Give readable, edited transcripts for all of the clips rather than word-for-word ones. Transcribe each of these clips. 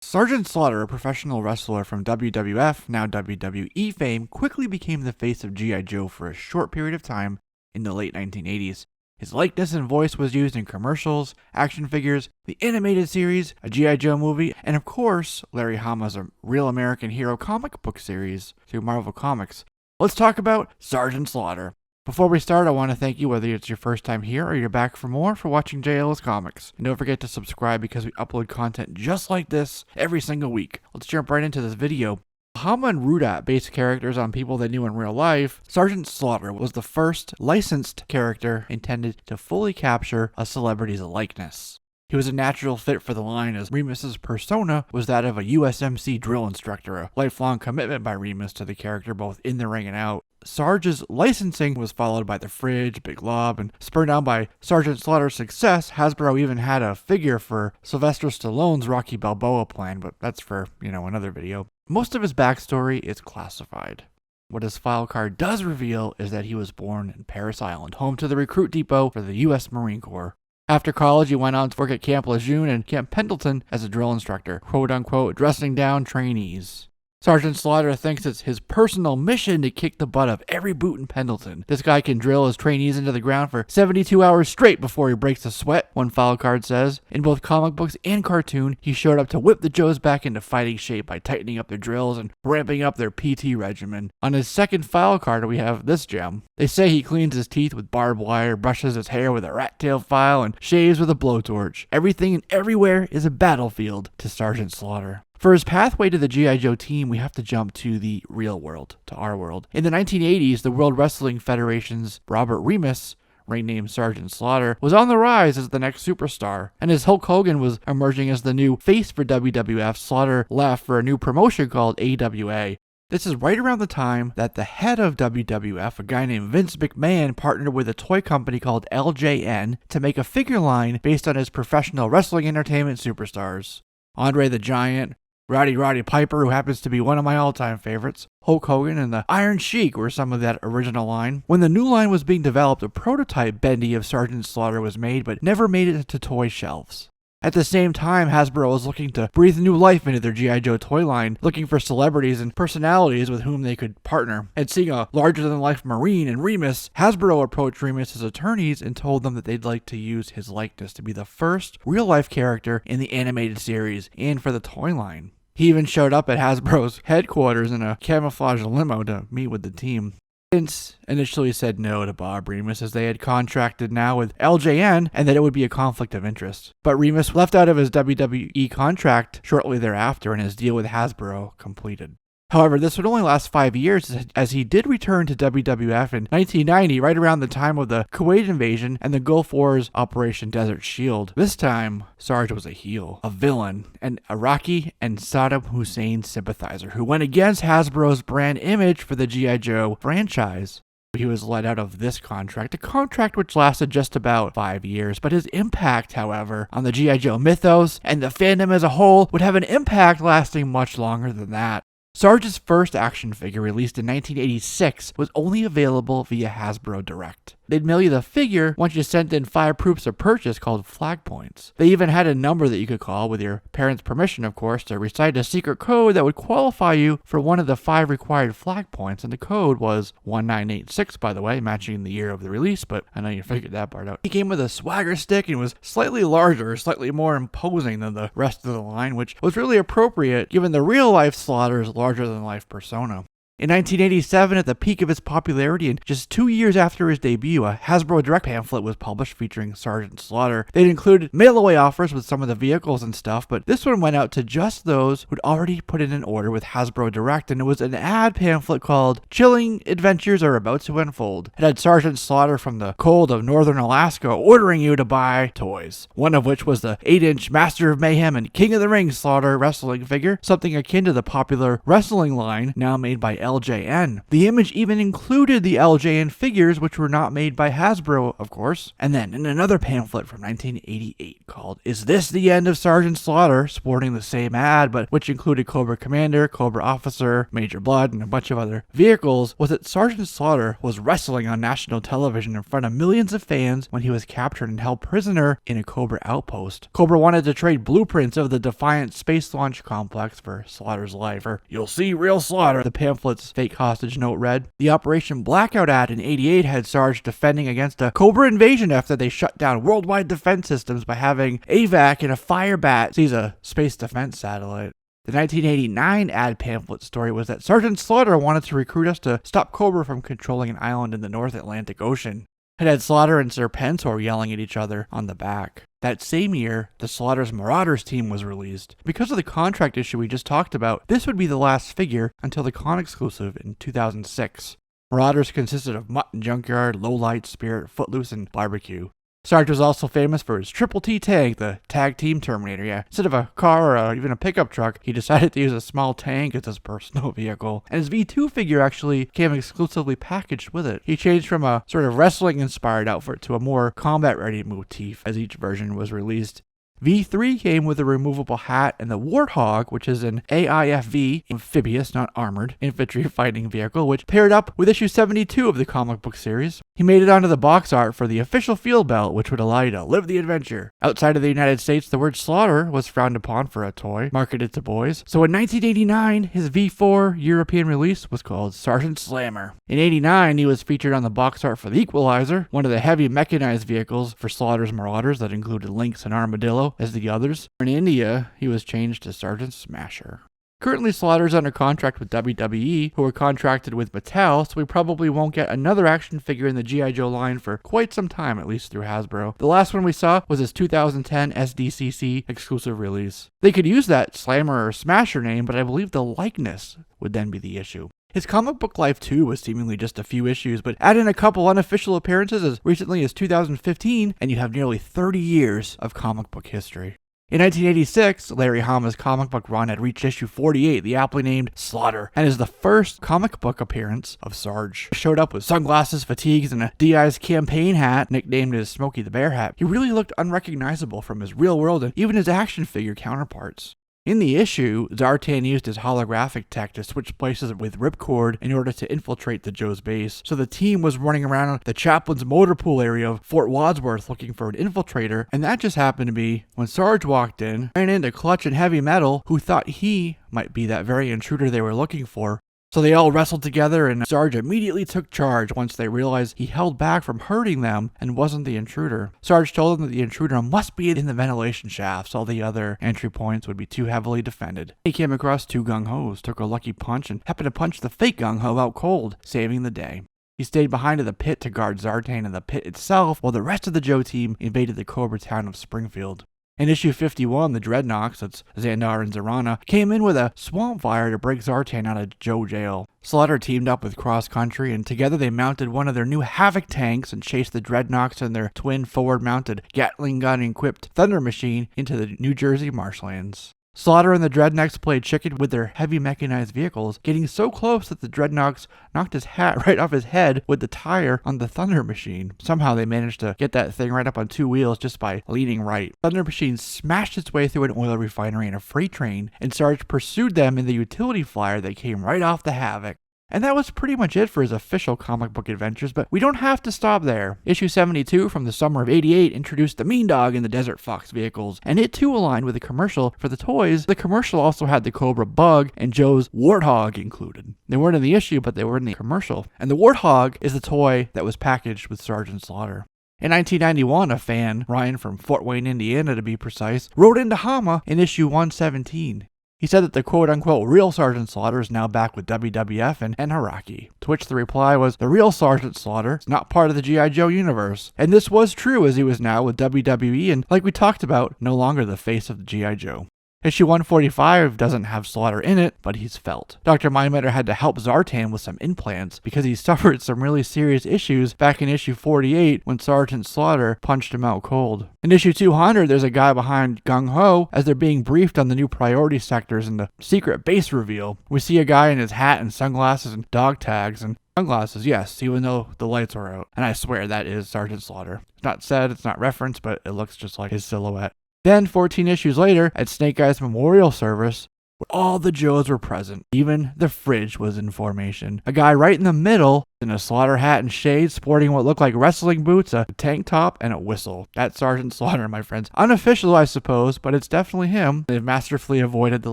Sergeant Slaughter, a professional wrestler from WWF, now WWE fame, quickly became the face of G.I. Joe for a short period of time in the late 1980s. His likeness and voice was used in commercials, action figures, the animated series, a G.I. Joe movie, and of course, Larry Hama's A Real American Hero comic book series through Marvel Comics. Let's talk about Sergeant Slaughter. Before we start, I want to thank you, whether it's your first time here or you're back for more, for watching JL's Comics. And don't forget to subscribe because we upload content just like this every single week. Let's jump right into this video. Hama and Rudat based characters on people they knew in real life. Sergeant Slaughter was the first licensed character intended to fully capture a celebrity's likeness. He was a natural fit for the line, as Remus's persona was that of a USMC Drill instructor, a lifelong commitment by Remus to the character both in the ring and out. Sarge's licensing was followed by the Fridge, Big Lob, and spurred on by Sergeant Slaughter's success, Hasbro even had a figure for Sylvester Stallone's Rocky Balboa plan, but that's for, another video. Most of his backstory is classified. What his file card does reveal is that he was born in Parris Island, home to the recruit depot for the U.S. Marine Corps. After college, he went on to work at Camp Lejeune and Camp Pendleton as a drill instructor, quote-unquote, dressing down trainees. Sergeant Slaughter thinks it's his personal mission to kick the butt of every boot in Pendleton. This guy can drill his trainees into the ground for 72 hours straight before he breaks a sweat, one file card says. In both comic books and cartoon, he showed up to whip the Joes back into fighting shape by tightening up their drills and ramping up their PT regimen. On his second file card, we have this gem. They say he cleans his teeth with barbed wire, brushes his hair with a rat tail file, and shaves with a blowtorch. Everything and everywhere is a battlefield to Sergeant Slaughter. For his pathway to the G.I. Joe team, we have to jump to the real world, to our world. In the 1980s, the World Wrestling Federation's Robert Remus, renamed Sergeant Slaughter, was on the rise as the next superstar. And as Hulk Hogan was emerging as the new face for WWF, Slaughter left for a new promotion called AWA. This is right around the time that the head of WWF, a guy named Vince McMahon, partnered with a toy company called LJN to make a figure line based on his professional wrestling entertainment superstars. Andre the Giant, Roddy Piper, who happens to be one of my all-time favorites, Hulk Hogan, and the Iron Sheik were some of that original line. When the new line was being developed, a prototype bendy of Sergeant Slaughter was made, but never made it to toy shelves. At the same time, Hasbro was looking to breathe new life into their G.I. Joe toy line, looking for celebrities and personalities with whom they could partner. And seeing a larger-than-life Marine in Remus, Hasbro approached Remus's attorneys and told them that they'd like to use his likeness to be the first real-life character in the animated series and for the toy line. He even showed up at Hasbro's headquarters in a camouflage limo to meet with the team. Vince initially said no to Bob Remus, as they had contracted now with LJN and that it would be a conflict of interest. But Remus left out of his WWE contract shortly thereafter and his deal with Hasbro completed. However, this would only last 5 years, as he did return to WWF in 1990, right around the time of the Kuwait invasion and the Gulf War's Operation Desert Shield. This time, Sarge was a heel, a villain, an Iraqi and Saddam Hussein sympathizer who went against Hasbro's brand image for the G.I. Joe franchise. He was let out of this contract, a contract which lasted just about 5 years, but his impact, however, on the G.I. Joe mythos and the fandom as a whole would have an impact lasting much longer than that. Sarge's first action figure, released in 1986, was only available via Hasbro Direct. They'd mail you the figure once you sent in 5 proofs of purchase called flag points. They even had a number that you could call, with your parents' permission of course, to recite a secret code that would qualify you for one of the 5 required flag points, and the code was 1986, by the way, matching the year of the release, but I know you figured that part out. He came with a swagger stick and was slightly larger, slightly more imposing than the rest of the line, which was really appropriate given the real-life Slaughter's larger-than-life persona. In 1987, at the peak of its popularity and just 2 years after his debut, a Hasbro Direct pamphlet was published featuring Sergeant Slaughter. They'd included mail-away offers with some of the vehicles and stuff, but this one went out to just those who'd already put in an order with Hasbro Direct, and it was an ad pamphlet called Chilling Adventures Are About to Unfold. It had Sergeant Slaughter from the cold of northern Alaska ordering you to buy toys, one of which was the 8-inch Master of Mayhem and King of the Ring Slaughter wrestling figure, something akin to the popular wrestling line now made by LJN. The image even included the LJN figures, which were not made by Hasbro, of course. And then in another pamphlet from 1988 called "Is This the End of Sergeant Slaughter?" sporting the same ad, but which included Cobra Commander, Cobra Officer, Major Blood, and a bunch of other vehicles, was that Sergeant Slaughter was wrestling on national television in front of millions of fans when he was captured and held prisoner in a Cobra outpost. Cobra wanted to trade blueprints of the Defiant Space Launch Complex for Slaughter's life, or "You'll see real Slaughter," the pamphlet's fake hostage note read. The Operation Blackout ad in '88 had Sarge defending against a Cobra invasion after they shut down worldwide defense systems by having AVAC in a Firebat seize a space defense satellite. The 1989 ad pamphlet story was that Sergeant Slaughter wanted to recruit us to stop Cobra from controlling an island in the North Atlantic Ocean. It had Slaughter and Serpentor yelling at each other on the back. That same year, the Slaughter's Marauders team was released. Because of the contract issue we just talked about, this would be the last figure until the con exclusive in 2006. Marauders consisted of Mutt and Junkyard, Lowlight, Spirit, Footloose, and Barbecue. Sarge was also famous for his Triple T tank, the Tag Team Terminator. Yeah, instead of a car or even a pickup truck, he decided to use a small tank as his personal vehicle. And his V2 figure actually came exclusively packaged with it. He changed from a sort of wrestling-inspired outfit to a more combat-ready motif as each version was released. V3 came with a removable hat and the Warthog, which is an AIFV, amphibious, not armored, infantry fighting vehicle, which paired up with issue 72 of the comic book series. He made it onto the box art for the official field belt, which would allow you to live the adventure. Outside of the United States, the word slaughter was frowned upon for a toy, marketed to boys. So in 1989, his V4 European release was called Sergeant Slammer. In '89, he was featured on the box art for the Equalizer, one of the heavy mechanized vehicles for Slaughter's Marauders that included Lynx and Armadillo as the others. In India, he was changed to Sergeant Smasher. Currently, Slaughter's under contract with WWE, who are contracted with Mattel, so we probably won't get another action figure in the G.I. Joe line for quite some time, at least through Hasbro. The last one we saw was his 2010 SDCC exclusive release. They could use that Slammer or Smasher name, but I believe the likeness would then be the issue. His comic book life too was seemingly just a few issues, but add in a couple unofficial appearances as recently as 2015, and you have nearly 30 years of comic book history. In 1986, Larry Hama's comic book run had reached issue 48, the aptly named Slaughter, and is the first comic book appearance of Sarge. He showed up with sunglasses, fatigues, and a DI's campaign hat, nicknamed as Smokey the Bear hat. He really looked unrecognizable from his real world and even his action figure counterparts. In the issue, Zartan used his holographic tech to switch places with Ripcord in order to infiltrate the Joe's base, so the team was running around the Chaplain's motor pool area of Fort Wadsworth looking for an infiltrator, and that just happened to be when Sarge walked in, ran into Clutch and Heavy Metal, who thought he might be that very intruder they were looking for. So they all wrestled together, and Sarge immediately took charge once they realized he held back from hurting them and wasn't the intruder. Sarge told them that the intruder must be in the ventilation shafts, all the other entry points would be too heavily defended. He came across two gung-hos, took a lucky punch, and happened to punch the fake gung-ho out cold, saving the day. He stayed behind in the pit to guard Zartan and the pit itself, while the rest of the Joe team invaded the Cobra town of Springfield. In issue 51, the Dreadnoks, that's Xandar and Zarana, came in with a swamp fire to break Zartan out of Joe jail. Slaughter teamed up with Cross Country, and together they mounted one of their new Havoc tanks and chased the Dreadnoks and their twin forward-mounted Gatling gun-equipped Thunder Machine into the New Jersey marshlands. Slaughter and the Dreadnoks played chicken with their heavy mechanized vehicles, getting so close that the Dreadnoks knocked his hat right off his head with the tire on the Thunder Machine. Somehow they managed to get that thing right up on two wheels just by leaning right. Thunder Machine smashed its way through an oil refinery and a freight train, and Sarge pursued them in the utility flyer that came right off the Havoc. And that was pretty much it for his official comic book adventures, but we don't have to stop there. Issue 72 from the summer of '88 introduced the Mean Dog and the Desert Fox vehicles, and it too aligned with the commercial for the toys. The commercial also had the Cobra Bug and Joe's Warthog included. They weren't in the issue, but they were in the commercial. And the Warthog is the toy that was packaged with Sergeant Slaughter. In 1991, a fan, Ryan from Fort Wayne, Indiana to be precise, wrote into Hama in issue 117. He said that the quote-unquote real Sergeant Slaughter is now back with WWF and Haraki, to which the reply was, the real Sergeant Slaughter is not part of the G.I. Joe universe. And this was true, as he was now with WWE and, like we talked about, no longer the face of the G.I. Joe. Issue 145 doesn't have Slaughter in it, but he's felt. Dr. Mindbender had to help Zartan with some implants because he suffered some really serious issues back in issue 48 when Sergeant Slaughter punched him out cold. In issue 200, there's a guy behind Gung Ho as they're being briefed on the new priority sectors and the secret base reveal. We see a guy in his hat and sunglasses and dog tags and sunglasses, yes, even though the lights are out. And I swear that is Sergeant Slaughter. It's not said, it's not referenced, but it looks just like his silhouette. Then, 14 issues later, at Snake Eye's memorial service, where all the Joes were present, even the fridge was in formation. A guy right in the middle, in a Slaughter hat and shades, sporting what looked like wrestling boots, a tank top, and a whistle. That's Sergeant Slaughter, my friends. Unofficial, I suppose, but it's definitely him. They've masterfully avoided the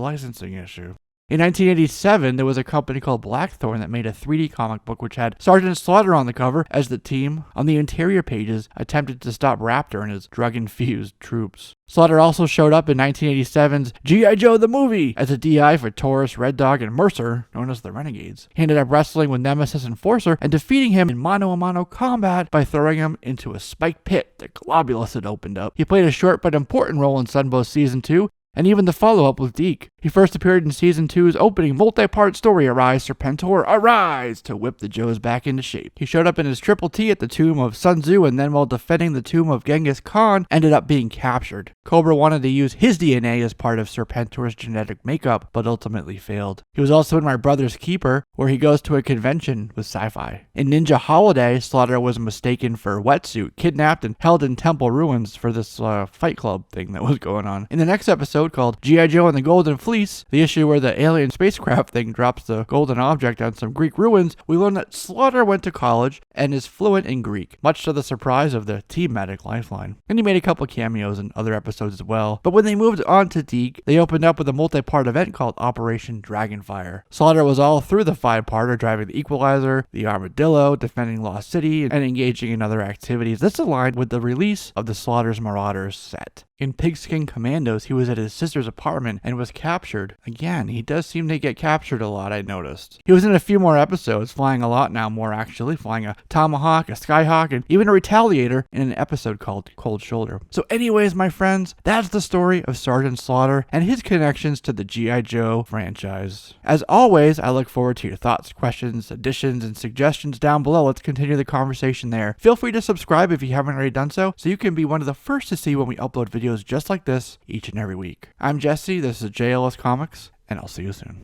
licensing issue. In 1987, there was a company called Blackthorn that made a 3D comic book which had Sergeant Slaughter on the cover as the team, on the interior pages, attempted to stop Raptor and his drug-infused troops. Slaughter also showed up in 1987's G.I. Joe the Movie as a DI for Taurus, Red Dog, and Mercer, known as the Renegades. He ended up wrestling with Nemesis Enforcer and defeating him in mano-a-mano combat by throwing him into a spiked pit that Globulus had opened up. He played a short but important role in Sunbow Season 2, and even the follow-up with Deke. He first appeared in Season 2's opening multi-part story, Arise, Serpentor, Arise, to whip the Joes back into shape. He showed up in his Triple T at the tomb of Sun Tzu, and then while defending the tomb of Genghis Khan, ended up being captured. Cobra wanted to use his DNA as part of Serpentor's genetic makeup, but ultimately failed. He was also in My Brother's Keeper, where he goes to a convention with Sci-Fi. In Ninja Holiday, Slaughter was mistaken for Wetsuit, kidnapped, and held in temple ruins for this fight club thing that was going on. In the next episode, called G.I. Joe and the Golden Fleece, the issue where the alien spacecraft thing drops the golden object on some Greek ruins, we learn that Slaughter went to college and is fluent in Greek, much to the surprise of the Team Medic Lifeline. And he made a couple cameos in other episodes as well. But when they moved on to Deke, they opened up with a multi-part event called Operation Dragonfire. Slaughter was all through the 5-parter, driving the Equalizer, the Armadillo, defending Lost City, and engaging in other activities. This aligned with the release of the Slaughter's Marauders set. In Pigskin Commandos, he was at his sister's apartment and was captured. Again, he does seem to get captured a lot, I noticed. He was in a few more episodes, flying a lot now more actually, flying a Tomahawk, a Skyhawk, and even a Retaliator in an episode called Cold Shoulder. So anyways, my friends, that's the story of Sergeant Slaughter and his connections to the G.I. Joe franchise. As always, I look forward to your thoughts, questions, additions, and suggestions down below. Let's continue the conversation there. Feel free to subscribe if you haven't already done so you can be one of the first to see when we upload videos just like this each and every week. I'm Jesse, this is JLS Comics, and I'll see you soon.